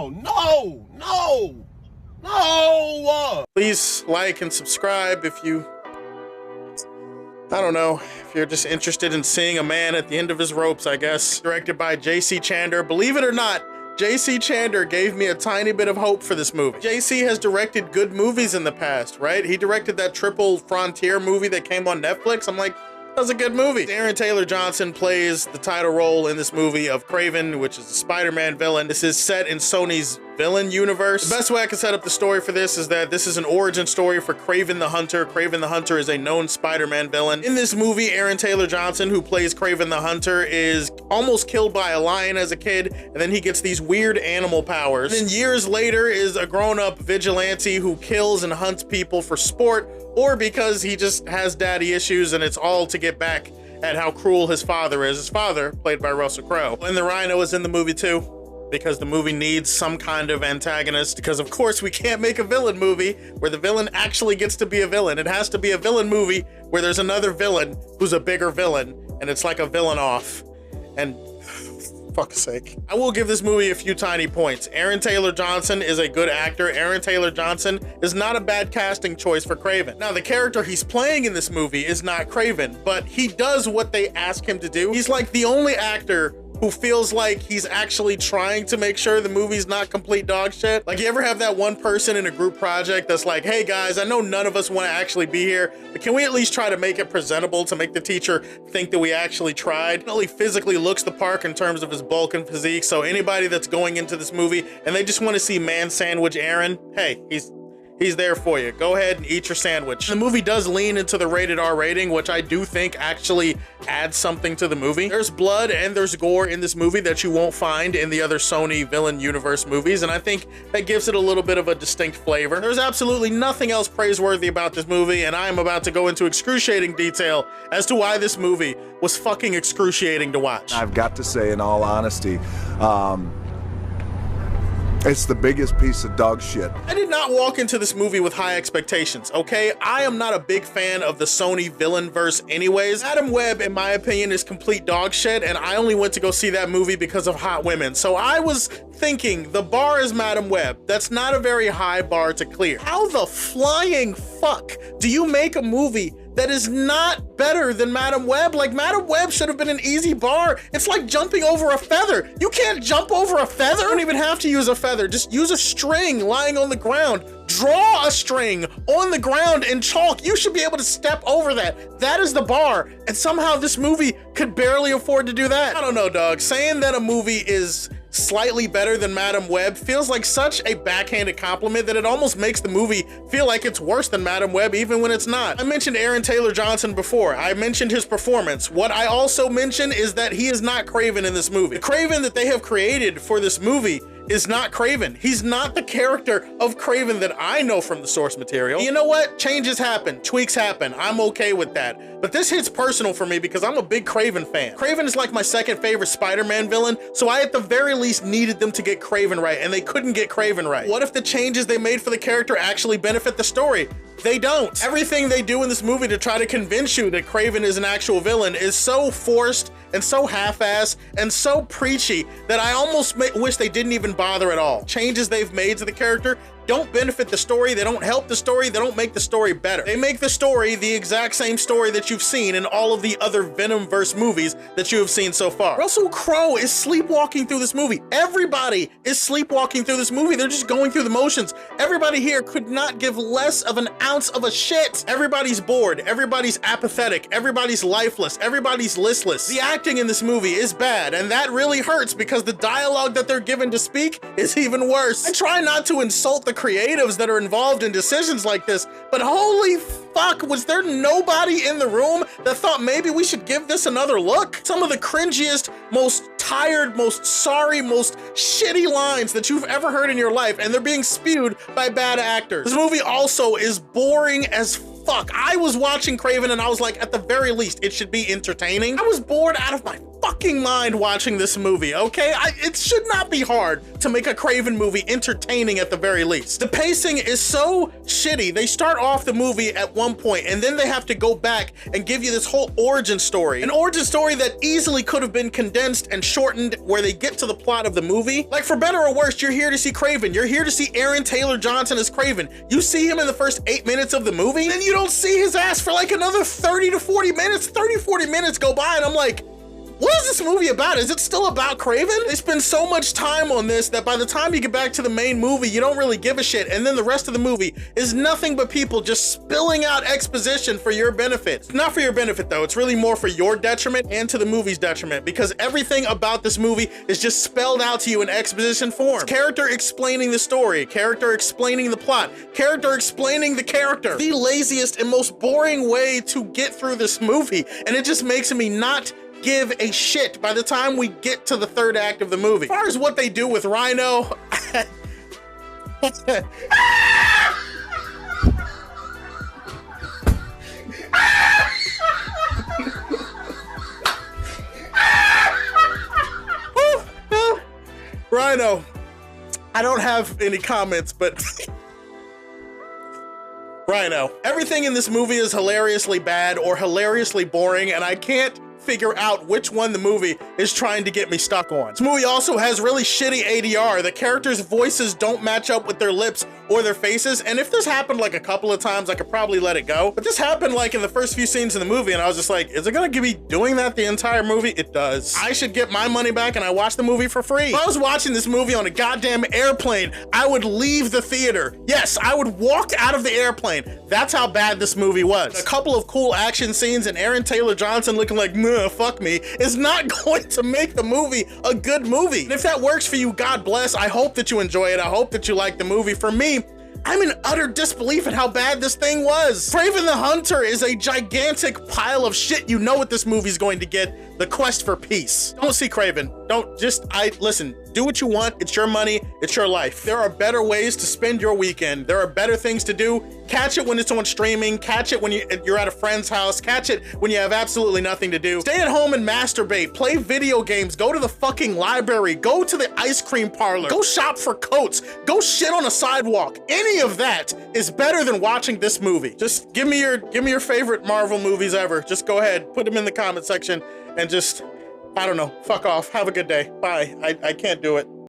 No! Please like and subscribe if you, I don't know, if you're just interested in seeing a man at the end of his ropes, I guess. Directed by J.C. Chander. Believe it or not, J.C. Chander gave me a tiny bit of hope for this movie. J.C. has directed good movies in the past, right? He directed that Triple Frontier movie that came on Netflix. I'm like, that was a good movie. Aaron Taylor Johnson plays the title role in this movie of Kraven, which is a Spider-Man villain. This is set in Sony's villain universe. The best way I can set up the story for this is that this is an origin story for Kraven the Hunter. Kraven the Hunter is a known Spider-Man villain. In this movie, Aaron Taylor Johnson, who plays Kraven the Hunter, is almost killed by a lion as a kid, and then he gets these weird animal powers. And then years later is a grown-up vigilante who kills and hunts people for sport, or because he just has daddy issues and it's all to get back at how cruel his father is. His father, played by Russell Crowe. And the Rhino is in the movie too, because the movie needs some kind of antagonist, because of course we can't make a villain movie where the villain actually gets to be a villain. It has to be a villain movie where there's another villain who's a bigger villain, and it's like a villain off. And fuck's sake. I will give this movie a few tiny points. Aaron Taylor Johnson is a good actor. Aaron Taylor Johnson is not a bad casting choice for Kraven. Now, the character he's playing in this movie is not Kraven, but he does what they ask him to do. He's like the only actor who feels like he's actually trying to make sure the movie's not complete dog shit. Like, you ever have that one person in a group project that's like, hey guys, I know none of us want to actually be here, but can we at least try to make it presentable to make the teacher think that we actually tried? He physically looks the part in terms of his bulk and physique, so anybody that's going into this movie and they just want to see man sandwich Aaron, hey, he's there for you. Go ahead and eat your sandwich. The movie does lean into the rated R rating, which I do think actually adds something to the movie. There's blood and there's gore in this movie that you won't find in the other Sony villain universe movies, and I think that gives it a little bit of a distinct flavor. There's absolutely nothing else praiseworthy about this movie, and I am about to go into excruciating detail as to why this movie was fucking excruciating to watch. I've got to say, in all honesty, it's the biggest piece of dog shit. I did not walk into this movie with high expectations, okay? I am not a big fan of the Sony villain verse anyways. Madam Web, in my opinion, is complete dog shit, and I only went to go see that movie because of hot women. So I was thinking the bar is Madam Web. That's not a very high bar to clear. How the flying fuck do you make a movie that is not better than Madam Web? Like, Madam Web should have been an easy bar. It's like jumping over a feather. You can't jump over a feather. You don't even have to use a feather. Just use a string lying on the ground. Draw a string on the ground in chalk. You should be able to step over that. That is the bar. And somehow this movie could barely afford to do that. I don't know, dog. Saying that a movie is slightly better than Madam Web feels like such a backhanded compliment that it almost makes the movie feel like it's worse than Madam Web, even when it's not. I mentioned Aaron Taylor Johnson before. I mentioned his performance. What I also mentioned is that he is not Kraven in this movie. The Kraven that they have created for this movie is not Kraven. He's not the character of Kraven that I know from the source material. You know what? Changes happen, tweaks happen. I'm okay with that. But this hits personal for me because I'm a big Kraven fan. Kraven is like my second favorite Spider-Man villain, so I at the very least needed them to get Kraven right, and they couldn't get Kraven right. What if the changes they made for the character actually benefit the story? They don't. Everything they do in this movie to try to convince you that Kraven is an actual villain is so forced and so half-assed and so preachy that I almost wish they didn't even bother at all. Changes they've made to the character don't benefit the story, they don't help the story, they don't make the story better. They make the story the exact same story that you've seen in all of the other Venomverse movies that you have seen so far. Russell Crowe is sleepwalking through this movie. Everybody is sleepwalking through this movie. They're just going through the motions. Everybody here could not give less of an ounce of a shit. Everybody's bored, everybody's apathetic, everybody's lifeless, everybody's listless. The acting in this movie is bad, and that really hurts because the dialogue that they're given to speak is even worse. I try not to insult the creatives that are involved in decisions like this, but holy fuck, was there nobody in the room that thought maybe we should give this another look? Some of the cringiest, most tired, most sorry, most shitty lines that you've ever heard in your life, and they're being spewed by bad actors. This movie also is boring as fuck. I was watching Kraven and I was like, at the very least, it should be entertaining. I was bored out of my fucking mind watching this movie, okay? It should not be hard to make a Kraven movie entertaining at the very least. The pacing is so shitty. They start off the movie at one point and then they have to go back and give you this whole origin story. An origin story that easily could have been condensed and shortened where they get to the plot of the movie. Like, for better or worse, you're here to see Kraven. You're here to see Aaron Taylor Johnson as Kraven. You see him in the first 8 minutes of the movie, then you don't see his ass for like another 30 to 40 minutes. 30, 40 minutes go by and I'm like, what is this movie about? Is it still about Kraven? They spend so much time on this that by the time you get back to the main movie, you don't really give a shit. And then the rest of the movie is nothing but people just spilling out exposition for your benefit. It's not for your benefit though. It's really more for your detriment and to the movie's detriment, because everything about this movie is just spelled out to you in exposition form. It's character explaining the story, character explaining the plot, character explaining the character. The laziest and most boring way to get through this movie. And it just makes me not give a shit by the time we get to the third act of the movie. As far as what they do with Rhino, Rhino, I don't have any comments, but Rhino. Everything in this movie is hilariously bad or hilariously boring, and I can't figure out which one the movie is trying to get me stuck on. This movie also has really shitty ADR. The characters' voices don't match up with their lips or their faces, and if this happened like a couple of times, I could probably let it go. But this happened like in the first few scenes in the movie, and I was just like, is it gonna be doing that the entire movie? It does. I should get my money back and I watched the movie for free. If I was watching this movie on a goddamn airplane, I would leave the theater. Yes, I would walk out of the airplane. That's how bad this movie was. A couple of cool action scenes and Aaron Taylor Johnson looking like, nah, fuck me, is not going to make the movie a good movie. And if that works for you, God bless. I hope that you enjoy it. I hope that you like the movie. For me, I'm in utter disbelief at how bad this thing was. Kraven the Hunter is a gigantic pile of shit. You know what this movie's going to get. The quest for peace. Don't see Kraven. Don't listen, do what you want. It's your money. It's your life. There are better ways to spend your weekend. There are better things to do. Catch it when it's on streaming. Catch it when you're at a friend's house. Catch it when you have absolutely nothing to do. Stay at home and masturbate. Play video games. Go to the fucking library. Go to the ice cream parlor. Go shop for coats. Go shit on a sidewalk. Any of that is better than watching this movie. Just give me your favorite Marvel movies ever. Just go ahead, put them in the comment section and just, I don't know, fuck off. Have a good day. Bye. I can't do it.